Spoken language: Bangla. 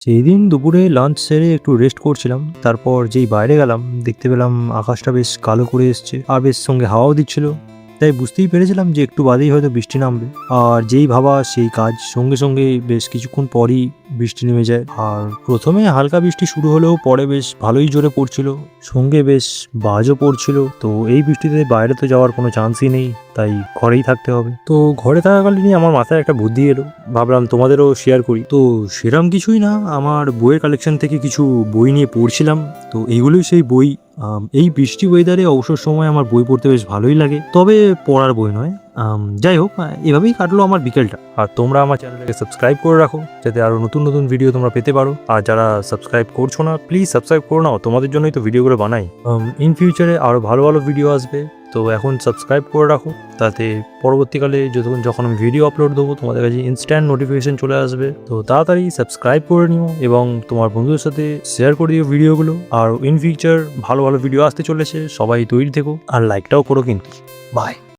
সেই দিন দুপুরে লাঞ্চ সেরে একটু রেস্ট করছিলাম। তারপর যেই বাইরে গেলাম দেখতে পেলাম আকাশটা বেশ কালো করে এসছে আর বেশ সঙ্গে হাওয়াও দিচ্ছিল। তাই বুঝতেই পেরেছিলাম যে একটু বাদেই হয়তো বৃষ্টি নামবে। আর যেই ভাবা সেই কাজ, সঙ্গে সঙ্গে বেশ কিছুক্ষণ পরই বৃষ্টি নেমে যায়। আর প্রথমে হালকা বৃষ্টি শুরু হলেও পরে বেশ ভালোই জোরে পড়ছিল, সঙ্গে বেশ বাজও পড়ছিল। তো এই বৃষ্টিতে বাইরে তো যাওয়ার কোনো চান্সই নেই, তাই ঘরেই থাকতে হবে। তো ঘরে থাকাকালীনই আমার মাথায় একটা বুদ্ধি এলো, ভাবলাম তোমাদেরও শেয়ার করি। তো সেরম কিছুই না, আমার বইয়ের কালেকশন থেকে কিছু বই নিয়ে পড়ছিলাম। তো এইগুলোই সেই বই। এই বৃষ্টি ওয়েদারে অবসর সময় আমার বই পড়তে বেশ ভালোই লাগে, তবে পড়ার বই নয়। যাই হোক, এভাবেই কাটলো আমার বিকেলটা। আর তোমরা আমার চ্যানেলটাকে সাবস্ক্রাইব করে রাখো, যাতে আরও নতুন নতুন ভিডিও তোমরা পেতে পারো। আর যারা সাবস্ক্রাইব করছো না, প্লিজ সাবস্ক্রাইব করো নাও, তোমাদের জন্যই তো ভিডিওগুলো বানাই। ইন ফিউচারে আরও ভালো ভালো ভিডিও আসবে, তো এখন সাবস্ক্রাইব করে রাখো, তাতে পরবর্তীকালে যখন আমি ভিডিও আপলোড দেবো তোমাদের কাছে ইনস্ট্যান্ট নোটিফিকেশন চলে আসবে। তো তাড়াতাড়ি সাবস্ক্রাইব করে নিও এবং তোমার বন্ধুদের সাথে শেয়ার করে দিও ভিডিওগুলো। আর ইন ফিউচার ভালো ভালো ভিডিও আসতে চলেছে, সবাই তৈরি থেকো আর লাইকটাও করো কিন্তু। বাই।